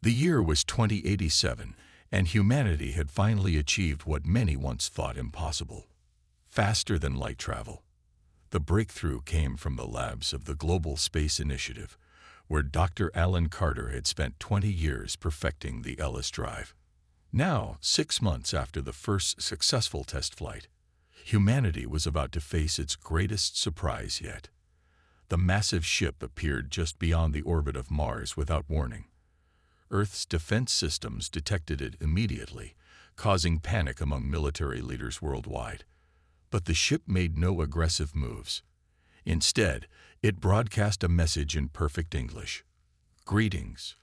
The year was 2087, and humanity had finally achieved what many once thought impossible: faster than light travel. The breakthrough came from the labs of the Global Space Initiative, where Dr. Alan Carter had spent 20 years perfecting the Ellis drive. Now, 6 months after the first successful test flight, humanity was about to face its greatest surprise yet. The massive ship appeared just beyond the orbit of Mars without warning. Earth's defense systems detected it immediately, causing panic among military leaders worldwide. But the ship made no aggressive moves. Instead, it broadcast a message in perfect English. "Greetings,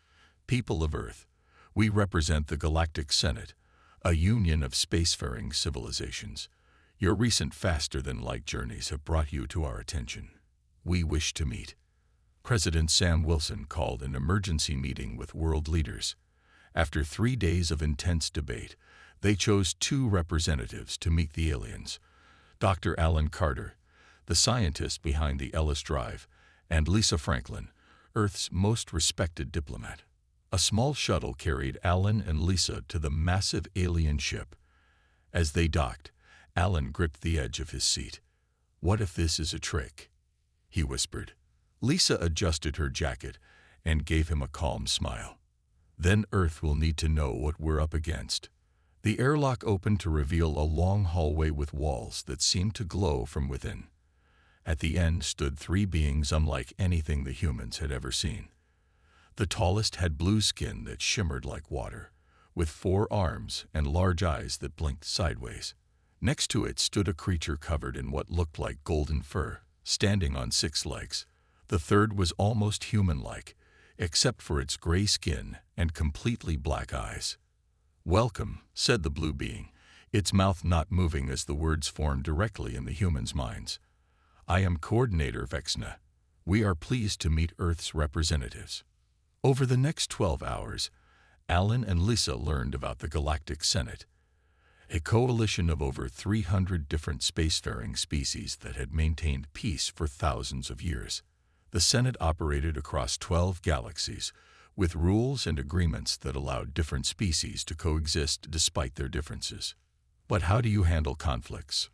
people of Earth. We represent the Galactic Senate, a union of spacefaring civilizations. Your recent faster-than-light journeys have brought you to our attention. We wish to meet." President Sam Wilson called an emergency meeting with world leaders. After 3 days of intense debate, they chose 2 representatives to meet the aliens: Dr. Alan Carter, the scientist behind the Ellis Drive, and Lisa Franklin, Earth's most respected diplomat. A small shuttle carried Alan and Lisa to the massive alien ship. As they docked, Alan gripped the edge of his seat. "What if this is a trick?" he whispered. Lisa adjusted her jacket and gave him a calm smile. "Then Earth will need to know what we're up against." The airlock opened to reveal a long hallway with walls that seemed to glow from within. At the end stood 3 beings unlike anything the humans had ever seen. The tallest had blue skin that shimmered like water, with 4 arms and large eyes that blinked sideways. Next to it stood a creature covered in what looked like golden fur, standing on 6 legs. The third was almost human-like, except for its gray skin and completely black eyes. "Welcome," said the blue being, its mouth not moving as the words formed directly in the humans' minds. "I am Coordinator Vexna. We are pleased to meet Earth's representatives." Over the next 12 hours, Alan and Lisa learned about the Galactic Senate, a coalition of over 300 different spacefaring species that had maintained peace for thousands of years. The Senate operated across 12 galaxies, with rules and agreements that allowed different species to coexist despite their differences. "But how do you handle conflicts?"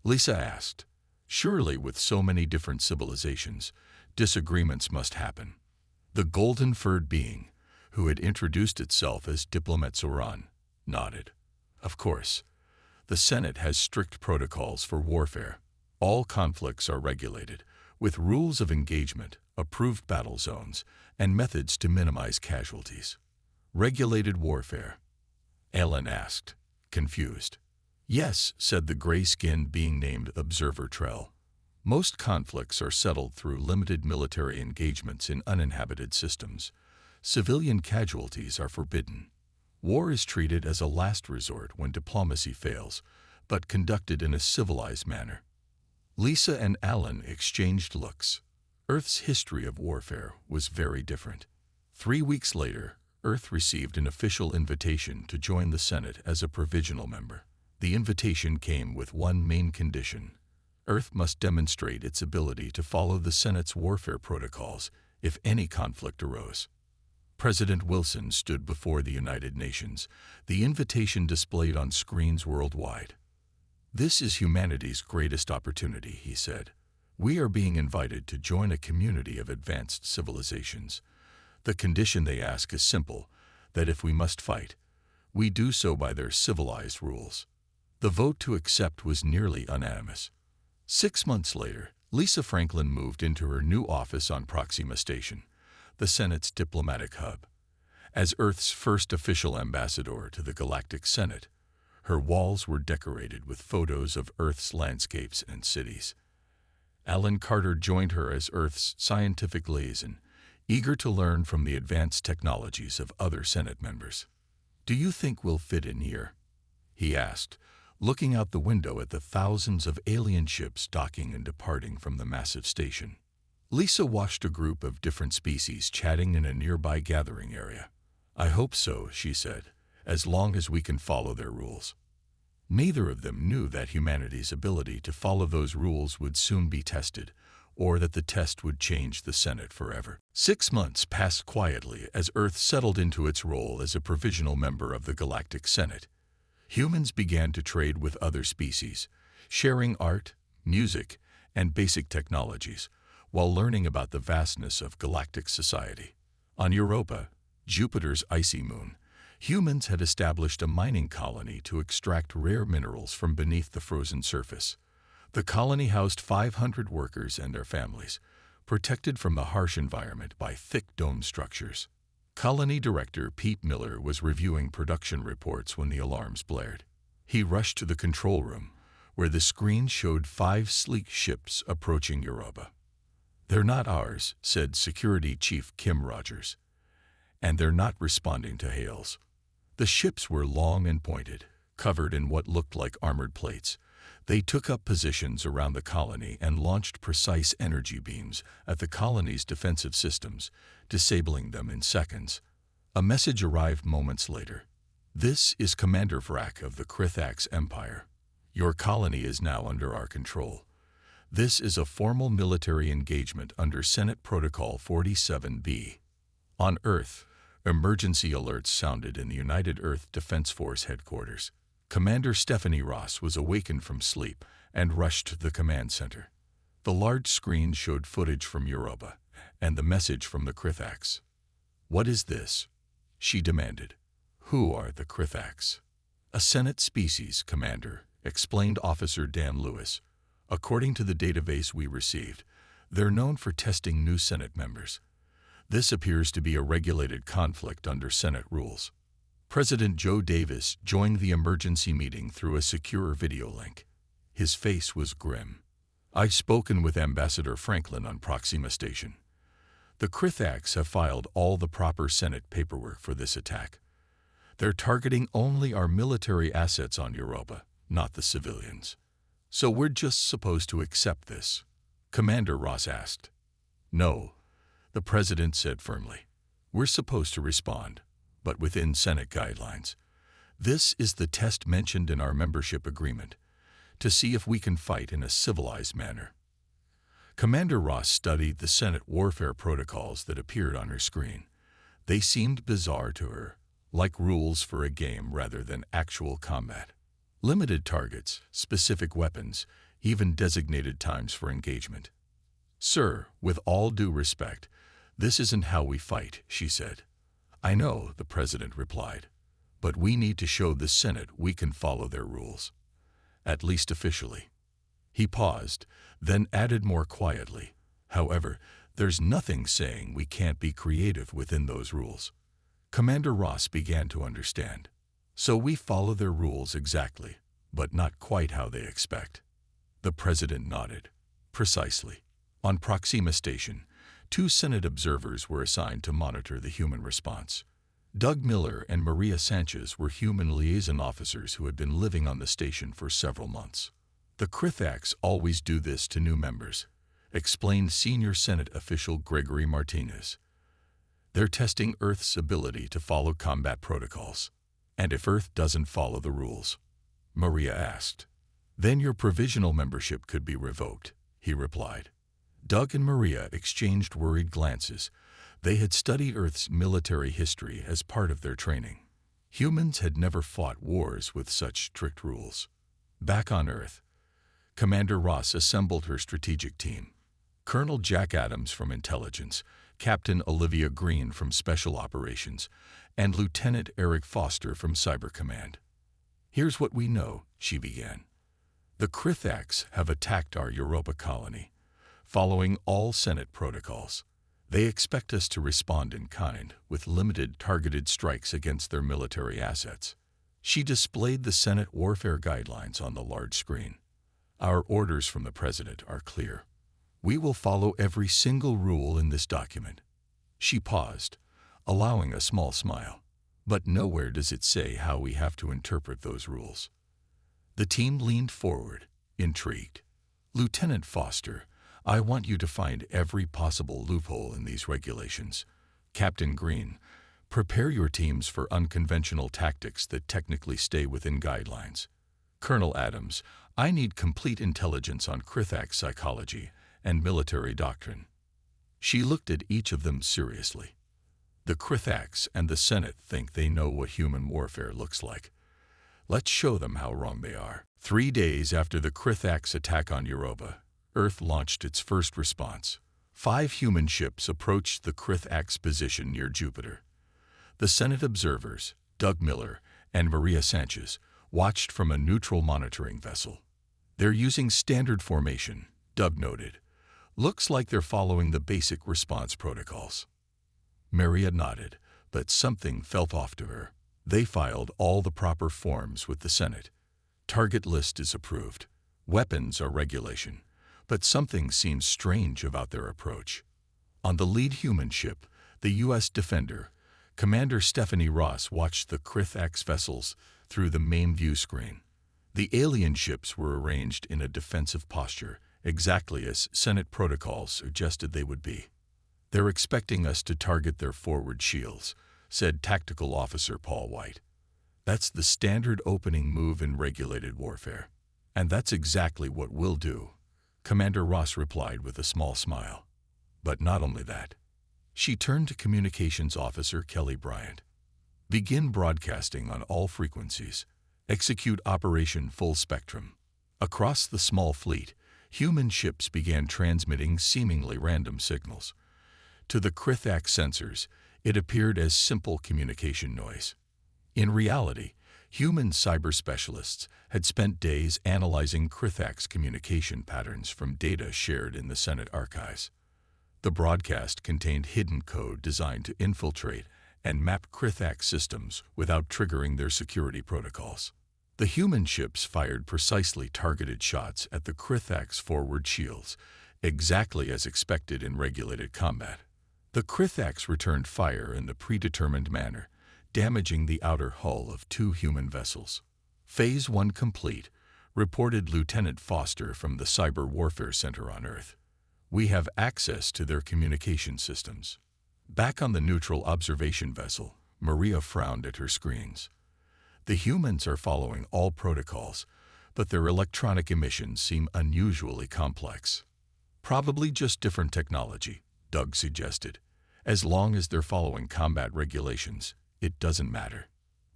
Lisa asked. "Surely, with so many different civilizations, disagreements must happen." The golden-furred being, who had introduced itself as Diplomat Zoran, nodded. "Of course. The Senate has strict protocols for warfare. All conflicts are regulated, with rules of engagement, approved battle zones, and methods to minimize casualties." "Regulated warfare?" Alan asked, confused. "Yes," said the gray-skinned being named Observer Trell. "Most conflicts are settled through limited military engagements in uninhabited systems. Civilian casualties are forbidden. War is treated as a last resort when diplomacy fails, but conducted in a civilized manner." Lisa and Alan exchanged looks. Earth's history of warfare was very different. 3 weeks later, Earth received an official invitation to join the Senate as a provisional member. The invitation came with one main condition: Earth must demonstrate its ability to follow the Senate's warfare protocols if any conflict arose. President Wilson stood before the United Nations, the invitation displayed on screens worldwide. "This is humanity's greatest opportunity," he said. "We are being invited to join a community of advanced civilizations. The condition they ask is simple, that if we must fight, we do so by their civilized rules." The vote to accept was nearly unanimous. 6 months later, Lisa Franklin moved into her new office on Proxima Station, the Senate's diplomatic hub. As Earth's first official ambassador to the Galactic Senate, her walls were decorated with photos of Earth's landscapes and cities. Alan Carter joined her as Earth's scientific liaison, eager to learn from the advanced technologies of other Senate members. "Do you think we'll fit in here?" he asked, looking out the window at the thousands of alien ships docking and departing from the massive station. Lisa watched a group of different species chatting in a nearby gathering area. "I hope so," she said, "as long as we can follow their rules." Neither of them knew that humanity's ability to follow those rules would soon be tested, or that the test would change the Senate forever. 6 months passed quietly as Earth settled into its role as a provisional member of the Galactic Senate. Humans began to trade with other species, sharing art, music, and basic technologies, while learning about the vastness of galactic society. On Europa, Jupiter's icy moon, humans had established a mining colony to extract rare minerals from beneath the frozen surface. The colony housed 500 workers and their families, protected from the harsh environment by thick dome structures. Colony Director Pete Miller was reviewing production reports when the alarms blared. He rushed to the control room, where the screen showed 5 sleek ships approaching Europa. "They're not ours," said Security Chief Kim Rogers, "and they're not responding to hails." The ships were long and pointed, covered in what looked like armored plates. They took up positions around the colony and launched precise energy beams at the colony's defensive systems, disabling them in seconds. A message arrived moments later. "This is Commander Vrak of the Krithax Empire. Your colony is now under our control. This is a formal military engagement under Senate Protocol 47B. On Earth, emergency alerts sounded in the United Earth Defense Force headquarters. Commander Stephanie Ross was awakened from sleep and rushed to the command center. The large screen showed footage from Europa and the message from the Krithax. "What is this?" she demanded. "Who are the Krithax?" "A Senate species, Commander," explained Officer Dan Lewis. "According to the database we received, they're known for testing new Senate members. This appears to be a regulated conflict under Senate rules." President Joe Davis joined the emergency meeting through a secure video link. His face was grim. "I've spoken with Ambassador Franklin on Proxima Station. The Krithax have filed all the proper Senate paperwork for this attack. They're targeting only our military assets on Europa, not the civilians. So we're just supposed to accept this?" Commander Ross asked. "No," the President said firmly. "We're supposed to respond, but within Senate guidelines. This is the test mentioned in our membership agreement, to see if we can fight in a civilized manner." Commander Ross studied the Senate warfare protocols that appeared on her screen. They seemed bizarre to her, like rules for a game rather than actual combat. Limited targets, specific weapons, even designated times for engagement. "Sir, with all due respect, this isn't how we fight," she said. "I know," the President replied, "but we need to show the Senate we can follow their rules. At least officially." He paused, then added more quietly, "However, there's nothing saying we can't be creative within those rules." Commander Ross began to understand. "So we follow their rules exactly, but not quite how they expect." The President nodded. "Precisely." On Proxima Station, 2 Senate observers were assigned to monitor the human response. Doug Miller and Maria Sanchez were human liaison officers who had been living on the station for several months. "The Krithax always do this to new members," explained senior Senate official Gregory Martinez. "They're testing Earth's ability to follow combat protocols." "And if Earth doesn't follow the rules?" Maria asked. "Then your provisional membership could be revoked," he replied. Doug and Maria exchanged worried glances. They had studied Earth's military history as part of their training. Humans had never fought wars with such strict rules. Back on Earth, Commander Ross assembled her strategic team. Colonel Jack Adams from Intelligence, Captain Olivia Green from Special Operations, and Lieutenant Eric Foster from Cyber Command. "Here's what we know," she began. "The Krithax have attacked our Europa colony, following all Senate protocols. They expect us to respond in kind, with limited targeted strikes against their military assets." She displayed the Senate warfare guidelines on the large screen. "Our orders from the President are clear. We will follow every single rule in this document." She paused, allowing a small smile. "But nowhere does it say how we have to interpret those rules." The team leaned forward, intrigued. "Lieutenant Foster, I want you to find every possible loophole in these regulations. Captain Green, prepare your teams for unconventional tactics that technically stay within guidelines. Colonel Adams, I need complete intelligence on Krithax psychology and military doctrine. She looked at each of them seriously. The Krithax and the Senate think they know what human warfare looks like. Let's show them how wrong they are. 3 days after the Krithax attack on Europa, Earth launched its first response. 5 human ships approached the Krithax position near Jupiter. The Senate observers, Doug Miller and Maria Sanchez, watched from a neutral monitoring vessel. They're using standard formation, Doug noted. Looks like they're following the basic response protocols. Maria nodded, but something felt off to her. They filed all the proper forms with the Senate. Target list is approved. Weapons are regulation. But something seems strange about their approach. On the lead human ship, the U.S. Defender, Commander Stephanie Ross watched the Krithax vessels through the main view screen. The alien ships were arranged in a defensive posture, exactly as Senate protocols suggested they would be. They're expecting us to target their forward shields, said Tactical Officer Paul White. That's the standard opening move in regulated warfare. And that's exactly what we'll do, Commander Ross replied with a small smile. But not only that. She turned to Communications Officer Kelly Bryant. Begin broadcasting on all frequencies. Execute Operation Full Spectrum. Across the small fleet, human ships began transmitting seemingly random signals. To the Krithax sensors, it appeared as simple communication noise. In reality, human cyber specialists had spent days analyzing Krithax communication patterns from data shared in the Senate archives. The broadcast contained hidden code designed to infiltrate and map Krithax systems without triggering their security protocols. The human ships fired precisely targeted shots at the Krithax forward shields, exactly as expected in regulated combat. The Krithax returned fire in the predetermined manner, damaging the outer hull of 2 human vessels. Phase 1 complete, reported Lieutenant Foster from the Cyber Warfare Center on Earth. We have access to their communication systems. Back on the neutral observation vessel, Maria frowned at her screens. The humans are following all protocols, but their electronic emissions seem unusually complex. Probably just different technology, Doug suggested. As long as they're following combat regulations, it doesn't matter.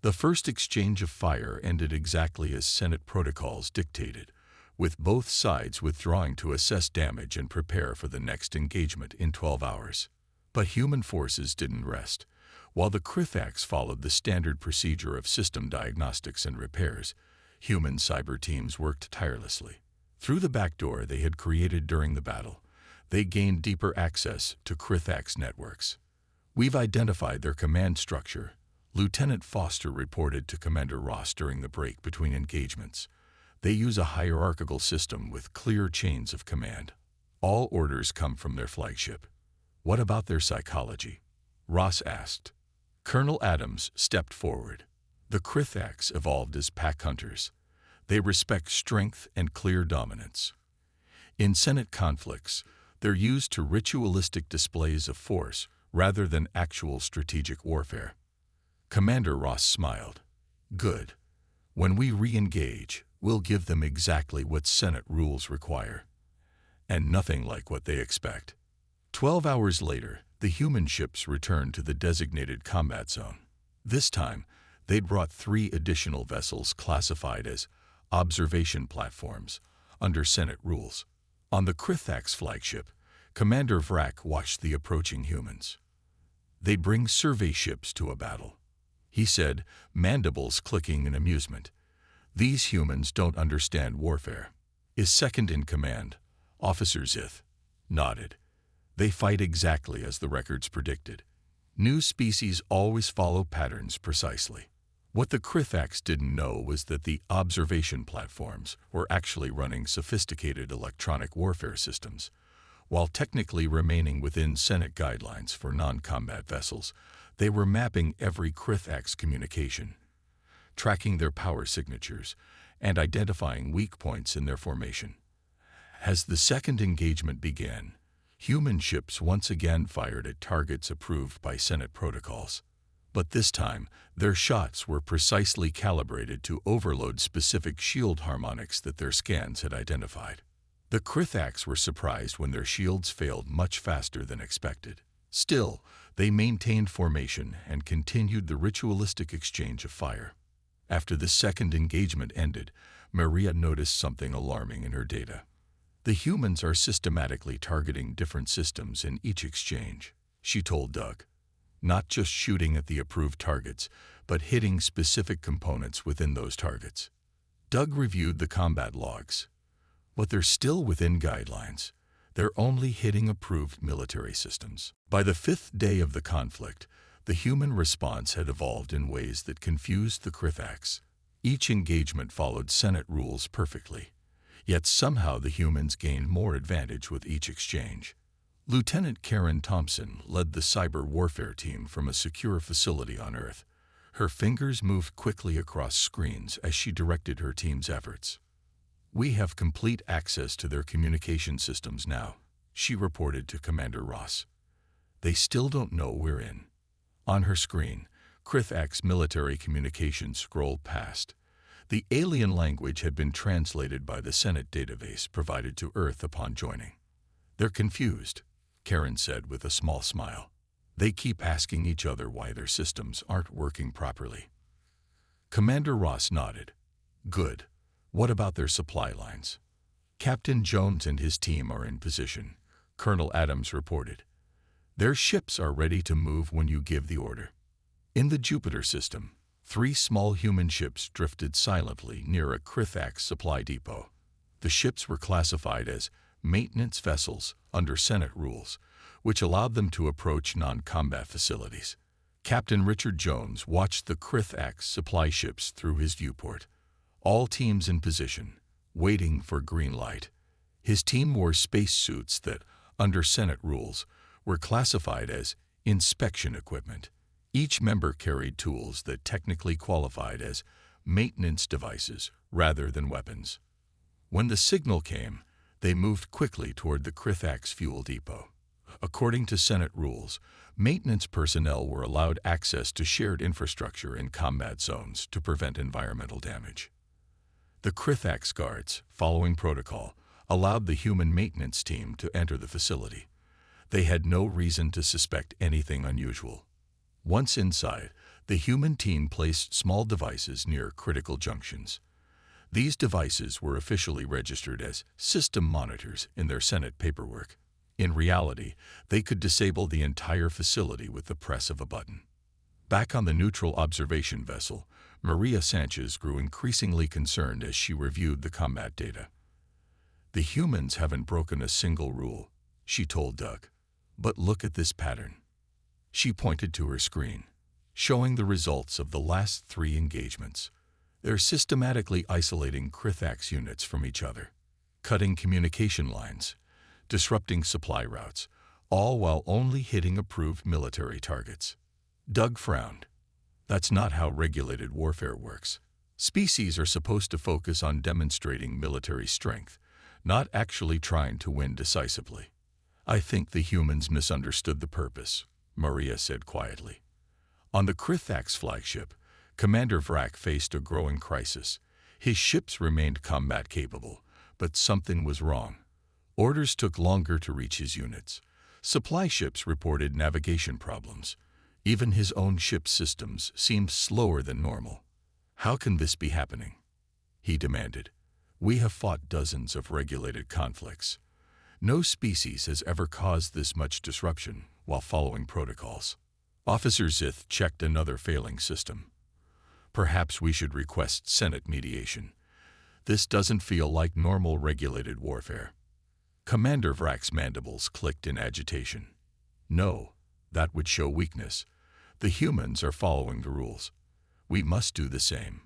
The first exchange of fire ended exactly as Senate protocols dictated, with both sides withdrawing to assess damage and prepare for the next engagement in 12 hours. But human forces didn't rest. While the Krithax followed the standard procedure of system diagnostics and repairs, human cyber teams worked tirelessly. Through the backdoor they had created during the battle, they gained deeper access to Krithax networks. We've identified their command structure, Lieutenant Foster reported to Commander Ross during the break between engagements. They use a hierarchical system with clear chains of command. All orders come from their flagship. What about their psychology? Ross asked. Colonel Adams stepped forward. The Krithax evolved as pack hunters. They respect strength and clear dominance. In Senate conflicts, they're used to ritualistic displays of force rather than actual strategic warfare. Commander Ross smiled. Good. When we re-engage, we'll give them exactly what Senate rules require. And nothing like what they expect. 12 hours later, the human ships returned to the designated combat zone. This time, they'd brought 3 additional vessels classified as observation platforms under Senate rules. On the Krithax flagship, Commander Vrak watched the approaching humans. They'd bring survey ships to a battle. He said, mandibles clicking in amusement. These humans don't understand warfare. His second in command, Officer Zith, nodded. They fight exactly as the records predicted. New species always follow patterns precisely. What the Krithax didn't know was that the observation platforms were actually running sophisticated electronic warfare systems. While technically remaining within Senate guidelines for non-combat vessels, they were mapping every Krithax communication, tracking their power signatures, and identifying weak points in their formation. As the second engagement began, human ships once again fired at targets approved by Senate protocols. But this time, their shots were precisely calibrated to overload specific shield harmonics that their scans had identified. The Krithax were surprised when their shields failed much faster than expected. Still, they maintained formation and continued the ritualistic exchange of fire. After the second engagement ended, Maria noticed something alarming in her data. The humans are systematically targeting different systems in each exchange, she told Doug. Not just shooting at the approved targets, but hitting specific components within those targets. Doug reviewed the combat logs. But they're still within guidelines. They're only hitting approved military systems. By the fifth day of the conflict, the human response had evolved in ways that confused the Krithax. Each engagement followed Senate rules perfectly. Yet somehow the humans gained more advantage with each exchange. Lieutenant Karen Thompson led the cyber warfare team from a secure facility on Earth. Her fingers moved quickly across screens as she directed her team's efforts. "We have complete access to their communication systems now," she reported to Commander Ross. "They still don't know we're in." On her screen, Krithax military communications scrolled past. The alien language had been translated by the Senate database provided to Earth upon joining. "They're confused," Karen said with a small smile. "They keep asking each other why their systems aren't working properly." Commander Ross nodded. "Good. What about their supply lines?" "Captain Jones and his team are in position," Colonel Adams reported. "Their ships are ready to move when you give the order." In the Jupiter system, 3 small human ships drifted silently near a Krithax supply depot. The ships were classified as maintenance vessels under Senate rules, which allowed them to approach non-combat facilities. Captain Richard Jones watched the Krithax supply ships through his viewport. All teams in position, waiting for green light. His team wore spacesuits that, under Senate rules, were classified as inspection equipment. Each member carried tools that technically qualified as maintenance devices rather than weapons. When the signal came, they moved quickly toward the Krithax fuel depot. According to Senate rules, maintenance personnel were allowed access to shared infrastructure in combat zones to prevent environmental damage. The Krithax guards, following protocol, allowed the human maintenance team to enter the facility. They had no reason to suspect anything unusual. Once inside, the human team placed small devices near critical junctions. These devices were officially registered as system monitors in their Senate paperwork. In reality, they could disable the entire facility with the press of a button. Back on the neutral observation vessel, Maria Sanchez grew increasingly concerned as she reviewed the combat data. "The humans haven't broken a single rule," she told Doug. "But look at this pattern." She pointed to her screen, showing the results of the last 3 engagements. They're systematically isolating Krithax units from each other, cutting communication lines, disrupting supply routes, all while only hitting approved military targets. Doug frowned. That's not how regulated warfare works. Species are supposed to focus on demonstrating military strength, not actually trying to win decisively. "I think the humans misunderstood the purpose," Maria said quietly. On the Krithax flagship, Commander Vrak faced a growing crisis. His ships remained combat capable, but something was wrong. Orders took longer to reach his units. Supply ships reported navigation problems. Even his own ship's systems seemed slower than normal. "How can this be happening?" he demanded. "We have fought dozens of regulated conflicts. No species has ever caused this much disruption while following protocols." Officer Zith checked another failing system. "Perhaps we should request Senate mediation. This doesn't feel like normal regulated warfare." Commander Vrak's mandibles clicked in agitation. "No, that would show weakness. The humans are following the rules. We must do the same."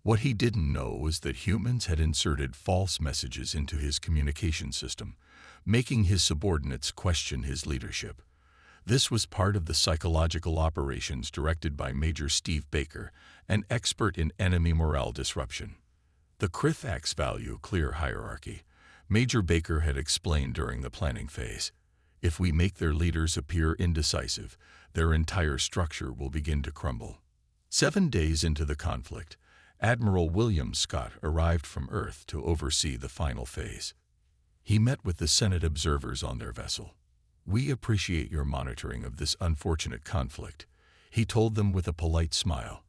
What he didn't know was that humans had inserted false messages into his communication system, making his subordinates question his leadership. This was part of the psychological operations directed by Major Steve Baker, an expert in enemy morale disruption. The Krithax value clear hierarchy. Major Baker had explained during the planning phase. If we make their leaders appear indecisive, their entire structure will begin to crumble. 7 days into the conflict, Admiral William Scott arrived from Earth to oversee the final phase. He met with the Senate observers on their vessel. "We appreciate your monitoring of this unfortunate conflict," he told them with a polite smile.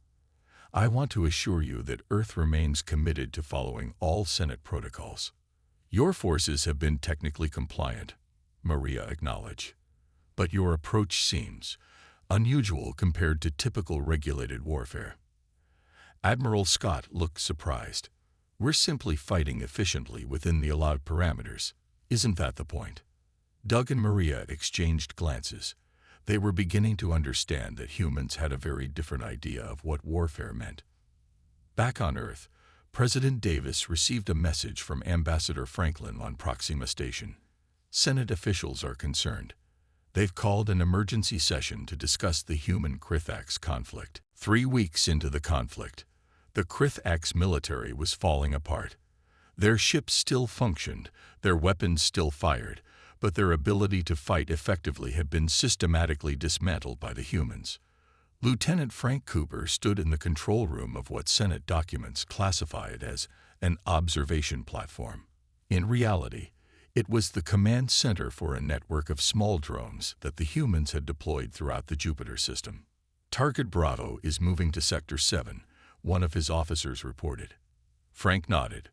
"I want to assure you that Earth remains committed to following all Senate protocols." "Your forces have been technically compliant," Maria acknowledged. "But your approach seems unusual compared to typical regulated warfare." Admiral Scott looked surprised. "We're simply fighting efficiently within the allowed parameters. Isn't that the point?" Doug and Maria exchanged glances. They were beginning to understand that humans had a very different idea of what warfare meant. Back on Earth, President Davis received a message from Ambassador Franklin on Proxima Station. Senate officials are concerned. They've called an emergency session to discuss the human Krithax conflict. 3 weeks into the conflict, the Krithax military was falling apart. Their ships still functioned, their weapons still fired, but their ability to fight effectively had been systematically dismantled by the humans. Lieutenant Frank Cooper stood in the control room of what Senate documents classified as an observation platform. In reality, it was the command center for a network of small drones that the humans had deployed throughout the Jupiter system. "Target Bravo is moving to Sector 7, one of his officers reported. Frank nodded.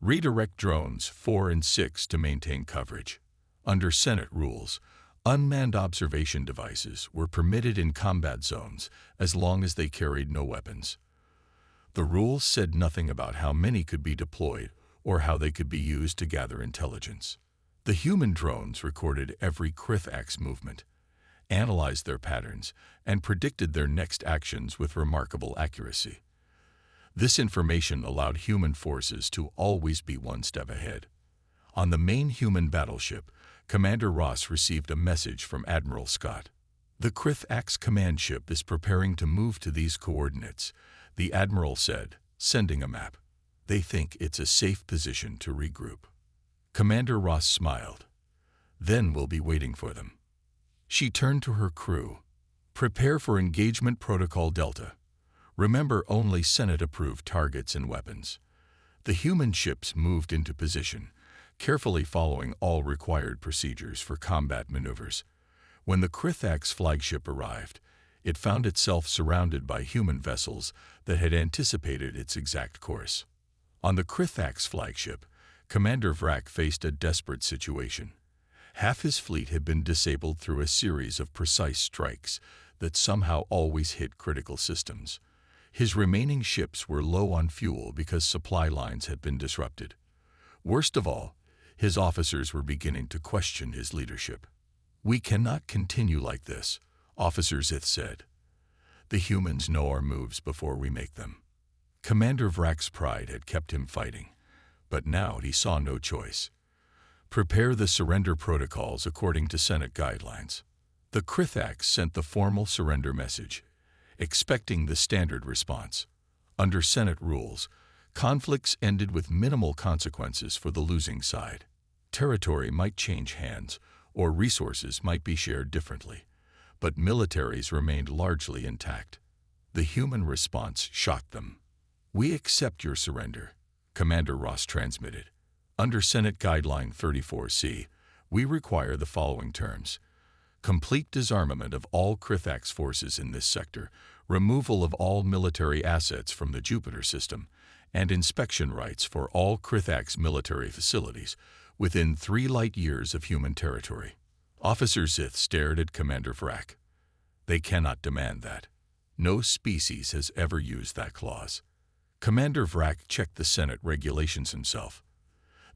"Redirect drones 4 and 6 to maintain coverage." Under Senate rules, unmanned observation devices were permitted in combat zones as long as they carried no weapons. The rules said nothing about how many could be deployed or how they could be used to gather intelligence. The human drones recorded every Krithax movement, analyzed their patterns, and predicted their next actions with remarkable accuracy. This information allowed human forces to always be one step ahead. On the main human battleship, Commander Ross received a message from Admiral Scott. "The Krithax command ship is preparing to move to these coordinates," the Admiral said, sending a map. "They think it's a safe position to regroup." Commander Ross smiled. "Then we'll be waiting for them." She turned to her crew. "Prepare for engagement protocol Delta. Remember only Senate-approved targets and weapons." The human ships moved into position, carefully following all required procedures for combat maneuvers. When the Krithax flagship arrived, it found itself surrounded by human vessels that had anticipated its exact course. On the Krithax flagship, Commander Vrak faced a desperate situation. Half his fleet had been disabled through a series of precise strikes that somehow always hit critical systems. His remaining ships were low on fuel because supply lines had been disrupted. Worst of all, his officers were beginning to question his leadership. "We cannot continue like this," Officer Zith said. "The humans know our moves before we make them." Commander Vrak's pride had kept him fighting, but now he saw no choice. "Prepare the surrender protocols according to Senate guidelines." The Krithax sent the formal surrender message, expecting the standard response. Under Senate rules, conflicts ended with minimal consequences for the losing side. Territory might change hands, or resources might be shared differently, but militaries remained largely intact. The human response shocked them. "We accept your surrender," Commander Ross transmitted. "Under Senate Guideline 34C, we require the following terms: complete disarmament of all Krithax forces in this sector, removal of all military assets from the Jupiter system, and inspection rights for all Krithax military facilities within 3 light years of human territory." Officer Zith stared at Commander Vrak. "They cannot demand that. No species has ever used that clause." Commander Vrak checked the Senate regulations himself.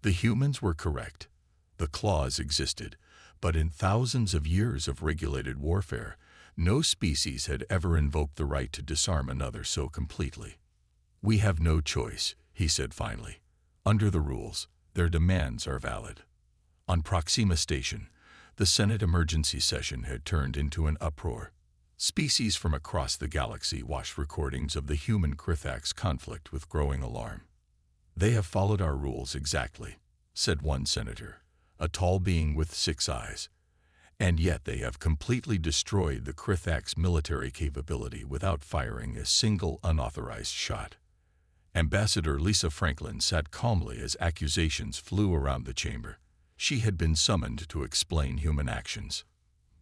The humans were correct. The clause existed, but in thousands of years of regulated warfare, no species had ever invoked the right to disarm another so completely. "We have no choice," he said finally. "Under the rules, their demands are valid." On Proxima Station, the Senate emergency session had turned into an uproar. Species from across the galaxy watched recordings of the human Krithax conflict with growing alarm. "They have followed our rules exactly," said one senator, a tall being with 6 eyes. "And yet they have completely destroyed the Krithax military capability without firing a single unauthorized shot." Ambassador Lisa Franklin sat calmly as accusations flew around the chamber. She had been summoned to explain human actions.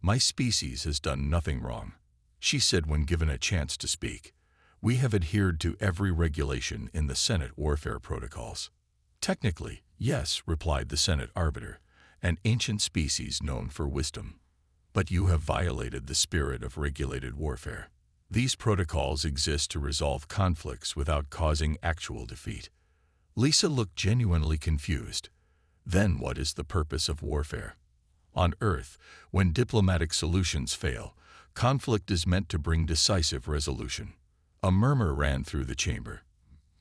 "My species has done nothing wrong," she said when given a chance to speak. "We have adhered to every regulation in the Senate warfare protocols." "Technically, yes," replied the Senate arbiter, "an ancient species known for wisdom. But you have violated the spirit of regulated warfare. These protocols exist to resolve conflicts without causing actual defeat." Lisa looked genuinely confused. Then what is the purpose of warfare? On Earth, when diplomatic solutions fail, conflict is meant to bring decisive resolution. A murmur ran through the chamber.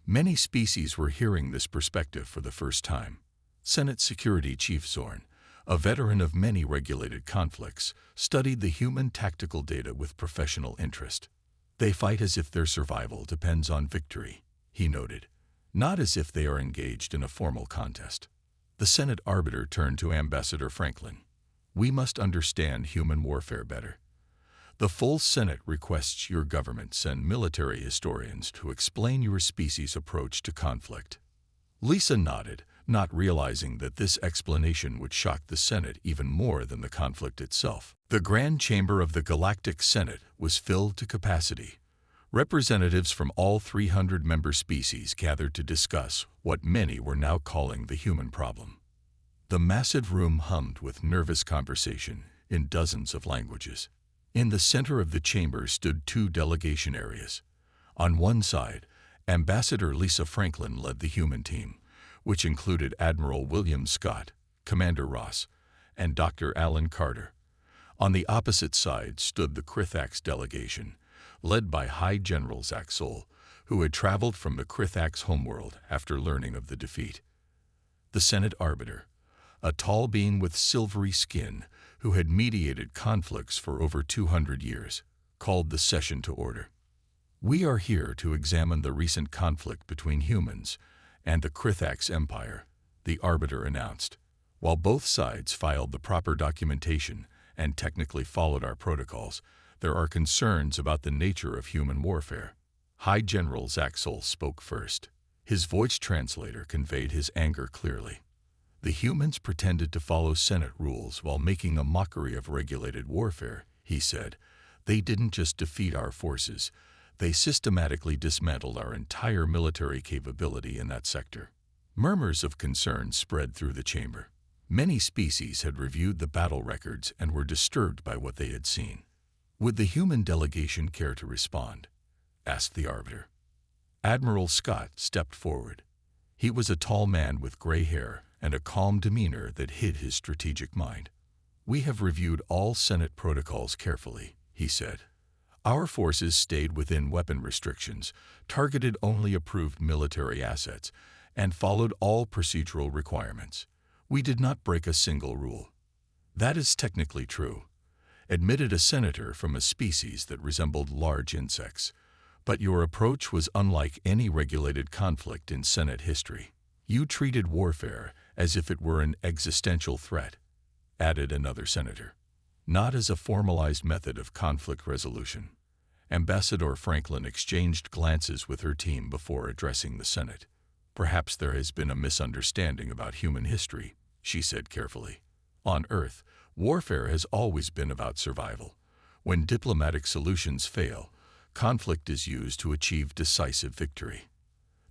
Many species were hearing this perspective for the first time. Senate Security Chief Zorn, a veteran of many regulated conflicts, studied the human tactical data with professional interest. "They fight as if their survival depends on victory," he noted, "not as if they are engaged in a formal contest." The Senate arbiter turned to Ambassador Franklin. "We must understand human warfare better. The full Senate requests your government send military historians to explain your species' approach to conflict." Lisa nodded, not realizing that this explanation would shock the Senate even more than the conflict itself. The Grand Chamber of the Galactic Senate was filled to capacity. Representatives from all 300 member species gathered to discuss what many were now calling the human problem. The massive room hummed with nervous conversation in dozens of languages. In the center of the chamber stood two delegation areas. On one side, Ambassador Lisa Franklin led the human team, which included Admiral William Scott, Commander Ross, and Dr. Alan Carter. On the opposite side stood the Krithax delegation, led by High General Zach Sol, who had traveled from the Krithax homeworld after learning of the defeat. The Senate arbiter, a tall being with silvery skin who had mediated conflicts for over 200 years, called the session to order. "We are here to examine the recent conflict between humans and the Krithax Empire," the arbiter announced. "While both sides filed the proper documentation and technically followed our protocols, there are concerns about the nature of human warfare." High General Zach Sol spoke first. His voice translator conveyed his anger clearly. "The humans pretended to follow Senate rules while making a mockery of regulated warfare," he said. "They didn't just defeat our forces, they systematically dismantled our entire military capability in that sector." Murmurs of concern spread through the chamber. Many species had reviewed the battle records and were disturbed by what they had seen. "Would the human delegation care to respond?" asked the arbiter. Admiral Scott stepped forward. He was a tall man with gray hair and a calm demeanor that hid his strategic mind. "We have reviewed all Senate protocols carefully," he said. "Our forces stayed within weapon restrictions, targeted only approved military assets, and followed all procedural requirements. We did not break a single rule." "That is technically true," admitted a senator from a species that resembled large insects. "But your approach was unlike any regulated conflict in Senate history. You treated warfare as if it were an existential threat," added another senator, "not as a formalized method of conflict resolution." Ambassador Franklin exchanged glances with her team before addressing the Senate. "Perhaps there has been a misunderstanding about human history," she said carefully. "On Earth, warfare has always been about survival. When diplomatic solutions fail, conflict is used to achieve decisive victory."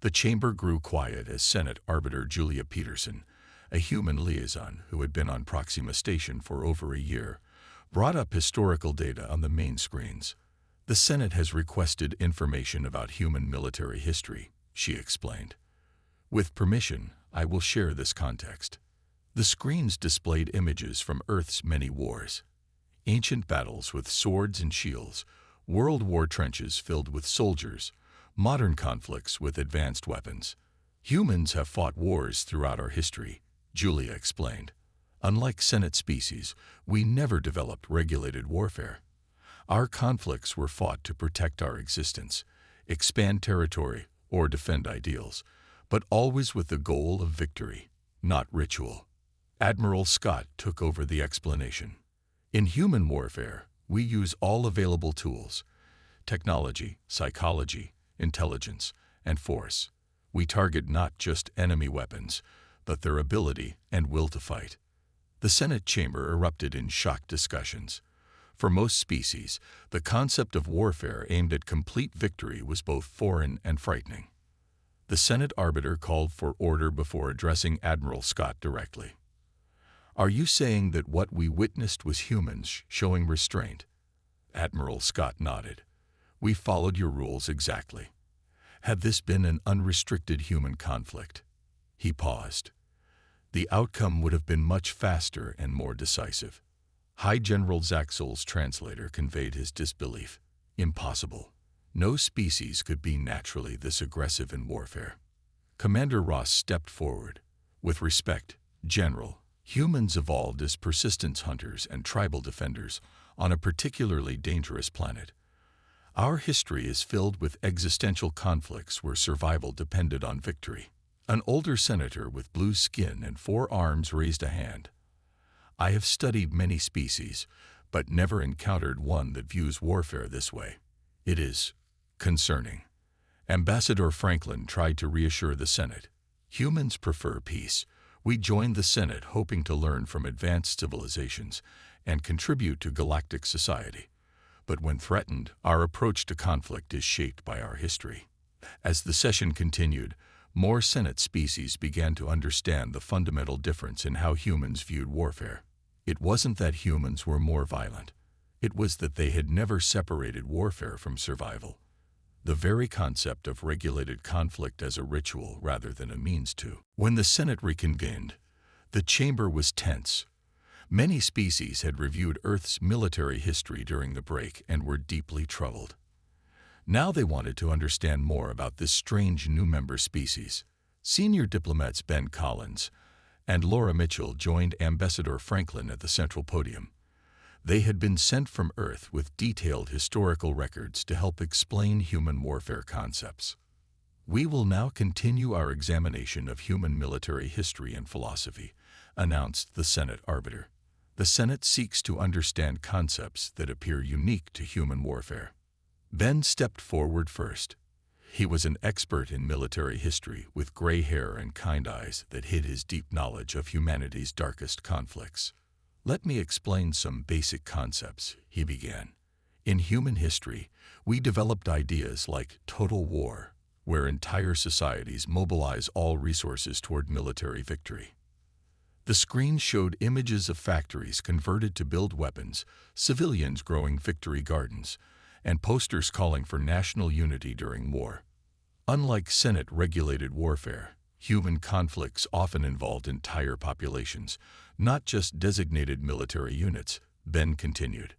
The chamber grew quiet as Senate Arbiter Julia Peterson, a human liaison who had been on Proxima Station for over a year, brought up historical data on the main screens. "The Senate has requested information about human military history," she explained. "With permission, I will share this context." The screens displayed images from Earth's many wars. Ancient battles with swords and shields, World War trenches filled with soldiers, modern conflicts with advanced weapons. "Humans have fought wars throughout our history," Julia explained. "Unlike Senate species, we never developed regulated warfare. Our conflicts were fought to protect our existence, expand territory, or defend ideals, but always with the goal of victory, not ritual." Admiral Scott took over the explanation. "In human warfare, we use all available tools: technology, psychology, intelligence, and force. We target not just enemy weapons, but their ability and will to fight. The Senate chamber erupted in shocked discussions. For most species, the concept of warfare aimed at complete victory was both foreign and frightening. The Senate arbiter called for order before addressing Admiral Scott directly. "Are you saying that what we witnessed was humans showing restraint?" Admiral Scott nodded. "We followed your rules exactly. Had this been an unrestricted human conflict," he paused, "the outcome would have been much faster and more decisive." High General Zaxel's translator conveyed his disbelief. "Impossible. No species could be naturally this aggressive in warfare." Commander Ross stepped forward. "With respect, General, humans evolved as persistence hunters and tribal defenders on a particularly dangerous planet. Our history is filled with existential conflicts where survival depended on victory." An older senator with blue skin and 4 arms raised a hand. "I have studied many species, but never encountered one that views warfare this way. It is concerning." Ambassador Franklin tried to reassure the Senate. "Humans prefer peace. We joined the Senate hoping to learn from advanced civilizations and contribute to galactic society. But when threatened, our approach to conflict is shaped by our history." As the session continued, more Senate species began to understand the fundamental difference in how humans viewed warfare. It wasn't that humans were more violent. It was that they had never separated warfare from survival. The very concept of regulated conflict as a ritual rather than a means to. When the Senate reconvened, the chamber was tense. Many species had reviewed Earth's military history during the break and were deeply troubled. Now they wanted to understand more about this strange new member species. Senior diplomats Ben Collins and Laura Mitchell joined Ambassador Franklin at the central podium. They had been sent from Earth with detailed historical records to help explain human warfare concepts. "We will now continue our examination of human military history and philosophy," announced the Senate arbiter. "The Senate seeks to understand concepts that appear unique to human warfare." Ben stepped forward first. He was an expert in military history with gray hair and kind eyes that hid his deep knowledge of humanity's darkest conflicts. "Let me explain some basic concepts," he began. "In human history, we developed ideas like total war, where entire societies mobilize all resources toward military victory." The screen showed images of factories converted to build weapons, civilians growing victory gardens, and posters calling for national unity during war. Unlike Senate-regulated warfare, human conflicts often involved entire populations, not just designated military units, Ben continued.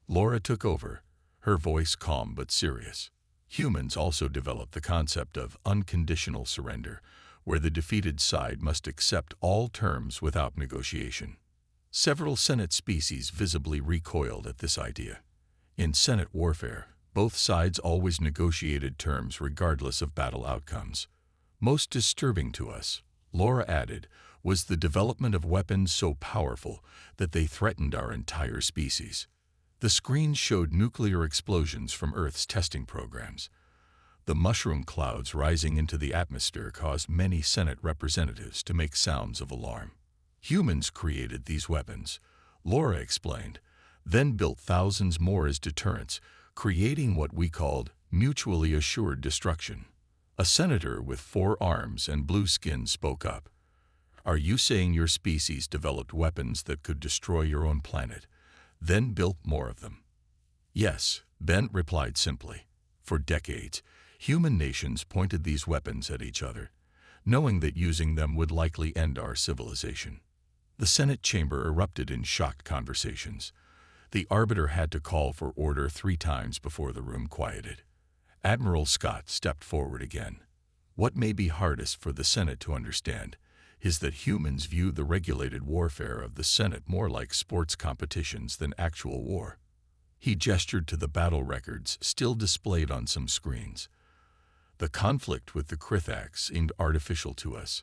Laura took over, her voice calm but serious. "Humans also developed the concept of unconditional surrender, where the defeated side must accept all terms without negotiation." Several Senate species visibly recoiled at this idea. In Senate warfare, both sides always negotiated terms regardless of battle outcomes. "Most disturbing to us," Laura added, "was the development of weapons so powerful that they threatened our entire species." The screen showed nuclear explosions from Earth's testing programs. The mushroom clouds rising into the atmosphere caused many Senate representatives to make sounds of alarm. "Humans created these weapons," Laura explained, "then built thousands more as deterrents, creating what we called mutually assured destruction." A senator with 4 arms and blue skin spoke up. "Are you saying your species developed weapons that could destroy your own planet, then built more of them?" "Yes," Ben replied simply. "For decades, human nations pointed these weapons at each other, knowing that using them would likely end our civilization." The Senate chamber erupted in shocked conversations. The arbiter had to call for order 3 times before the room quieted. Admiral Scott stepped forward again. "What may be hardest for the Senate to understand is that humans view the regulated warfare of the Senate more like sports competitions than actual war." He gestured to the battle records still displayed on some screens. "The conflict with the Krithax seemed artificial to us.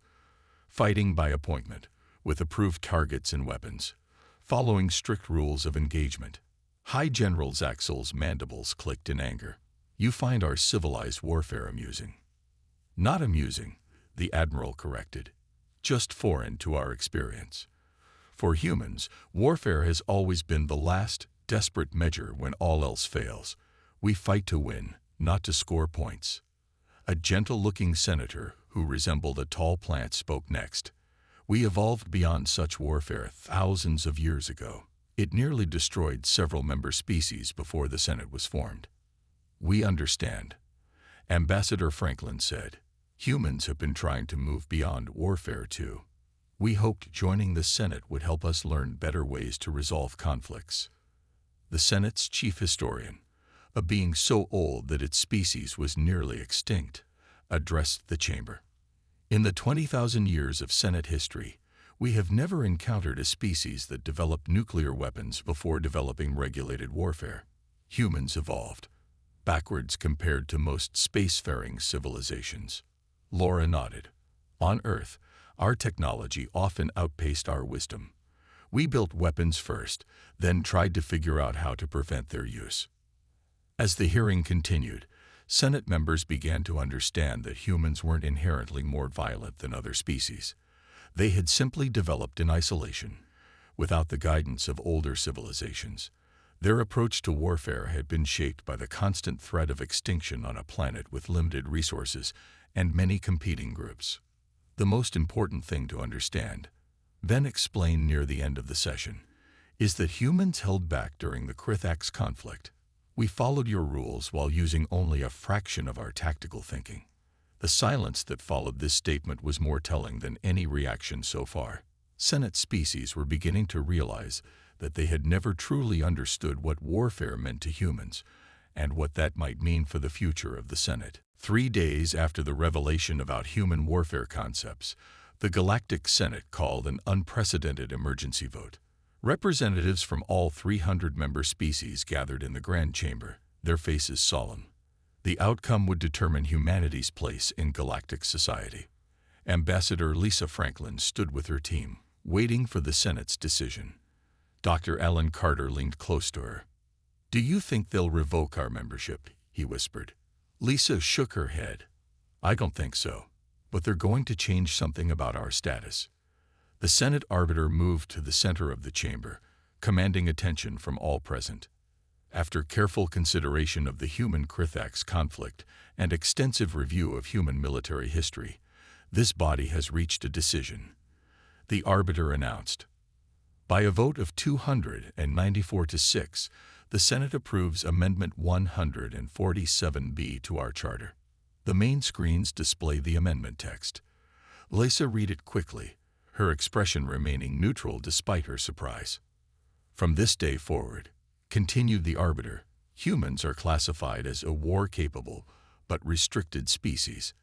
Fighting by appointment, with approved targets and weapons, following strict rules of engagement." High General Zaxel's mandibles clicked in anger. "You find our civilized warfare amusing." "Not amusing," the Admiral corrected. "Just foreign to our experience. For humans, warfare has always been the last, desperate measure when all else fails. We fight to win, not to score points. A gentle-looking senator who resembled a tall plant spoke next. We evolved beyond such warfare thousands of years ago. It nearly destroyed several member species before the Senate was formed. We understand, Ambassador Franklin said. Humans have been trying to move beyond warfare too. We hoped joining the Senate would help us learn better ways to resolve conflicts. The Senate's chief historian, a being so old that its species was nearly extinct, addressed the chamber. In the 20,000 years of Senate history, we have never encountered a species that developed nuclear weapons before developing regulated warfare. Humans evolved backwards compared to most spacefaring civilizations. Laura nodded. On Earth, our technology often outpaced our wisdom. We built weapons first, then tried to figure out how to prevent their use. As the hearing continued, Senate members began to understand that humans weren't inherently more violent than other species. They had simply developed in isolation, without the guidance of older civilizations. Their approach to warfare had been shaped by the constant threat of extinction on a planet with limited resources and many competing groups. The most important thing to understand, then explained near the end of the session, is that humans held back during the Krithax conflict. We followed your rules while using only a fraction of our tactical thinking. The silence that followed this statement was more telling than any reaction so far. Senate species were beginning to realize that they had never truly understood what warfare meant to humans and what that might mean for the future of the Senate. 3 days after the revelation about human warfare concepts, the Galactic Senate called an unprecedented emergency vote. Representatives from all 300 member species gathered in the Grand Chamber, their faces solemn. The outcome would determine humanity's place in galactic society. Ambassador Lisa Franklin stood with her team, waiting for the Senate's decision. Dr. Alan Carter leaned close to her. "Do you think they'll revoke our membership?" he whispered. Lisa shook her head. "I don't think so, but they're going to change something about our status." The Senate arbiter moved to the center of the chamber, commanding attention from all present. After careful consideration of the human Krithax conflict and extensive review of human military history, this body has reached a decision. The arbiter announced. By a vote of 294 to 6, the Senate approves Amendment 147B to our charter. The main screens display the amendment text. Lisa read it quickly, her expression remaining neutral despite her surprise. From this day forward, continued the arbiter, humans are classified as a war-capable but restricted species.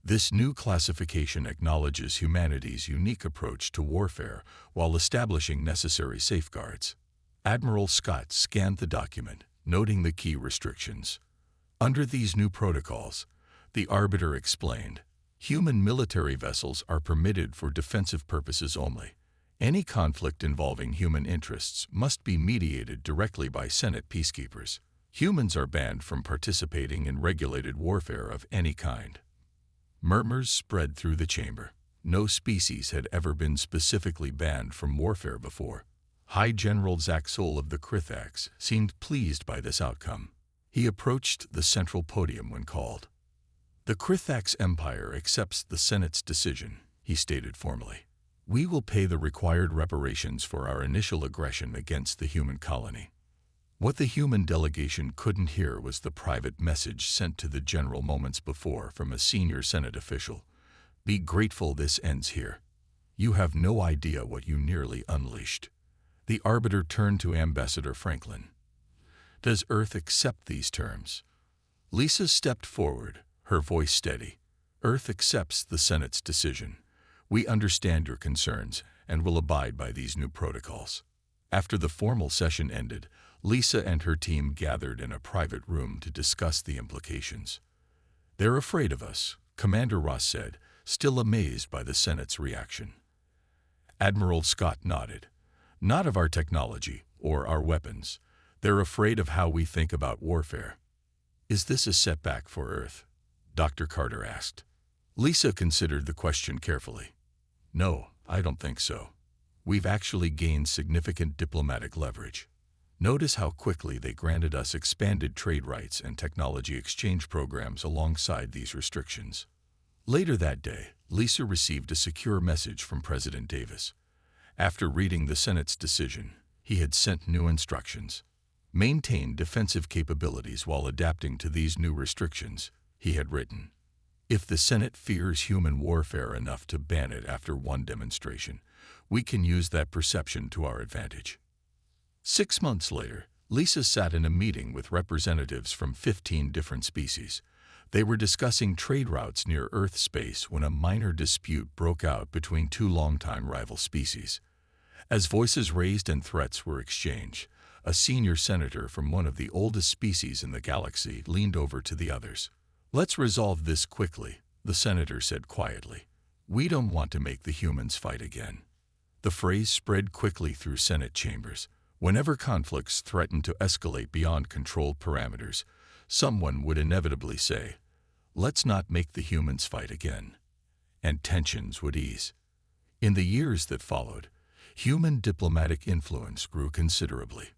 This new classification acknowledges humanity's unique approach to warfare while establishing necessary safeguards. Admiral Scott scanned the document, noting the key restrictions. Under these new protocols, the arbiter explained, human military vessels are permitted for defensive purposes only. Any conflict involving human interests must be mediated directly by Senate peacekeepers. Humans are banned from participating in regulated warfare of any kind. Murmurs spread through the chamber. No species had ever been specifically banned from warfare before. High General Zaxol of the Krithax seemed pleased by this outcome. He approached the central podium when called. The Krithax Empire accepts the Senate's decision, he stated formally. We will pay the required reparations for our initial aggression against the human colony. What the human delegation couldn't hear was the private message sent to the general moments before from a senior Senate official. Be grateful this ends here. You have no idea what you nearly unleashed. The arbiter turned to Ambassador Franklin. Does Earth accept these terms? Lisa stepped forward, her voice steady. Earth accepts the Senate's decision. We understand your concerns and will abide by these new protocols. After the formal session ended, Lisa and her team gathered in a private room to discuss the implications. They're afraid of us, Commander Ross said, still amazed by the Senate's reaction. Admiral Scott nodded. Not of our technology or our weapons. They're afraid of how we think about warfare. Is this a setback for Earth? Dr. Carter asked. Lisa considered the question carefully. No, I don't think so. we've actually gained significant diplomatic leverage. Notice how quickly they granted us expanded trade rights and technology exchange programs alongside these restrictions. Later that day, Lisa received a secure message from President Davis. After reading the Senate's decision, he had sent new instructions. Maintain defensive capabilities while adapting to these new restrictions, he had written. If the Senate fears human warfare enough to ban it after one demonstration, we can use that perception to our advantage. 6 months later, Lisa sat in a meeting with representatives from 15 different species. They were discussing trade routes near Earth space when a minor dispute broke out between two longtime rival species. As voices raised and threats were exchanged, a senior senator from one of the oldest species in the galaxy leaned over to the others. "Let's resolve this quickly," the senator said quietly. "We don't want to make the humans fight again." The phrase spread quickly through Senate chambers. Whenever conflicts threatened to escalate beyond controlled parameters, someone would inevitably say, "Let's not make the humans fight again." And tensions would ease. In the years that followed, human diplomatic influence grew considerably.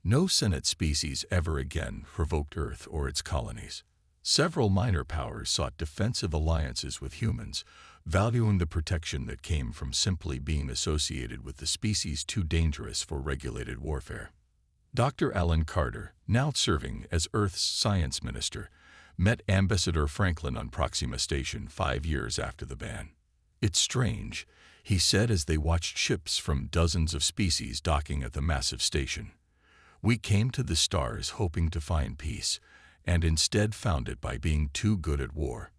No Senate species ever again provoked Earth or its colonies. Several minor powers sought defensive alliances with humans, valuing the protection that came from simply being associated with the species too dangerous for regulated warfare. Dr. Alan Carter, now serving as Earth's science minister, met Ambassador Franklin on Proxima Station 5 years after the ban. "It's strange," he said as they watched ships from dozens of species docking at the massive station. "We came to the stars hoping to find peace, and instead found it by being too good at war."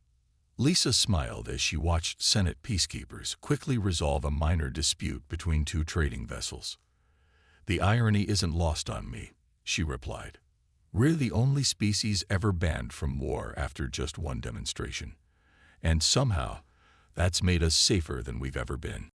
Lisa smiled as she watched Senate peacekeepers quickly resolve a minor dispute between two trading vessels. "The irony isn't lost on me," she replied. "We're the only species ever banned from war after just one demonstration. And somehow, that's made us safer than we've ever been."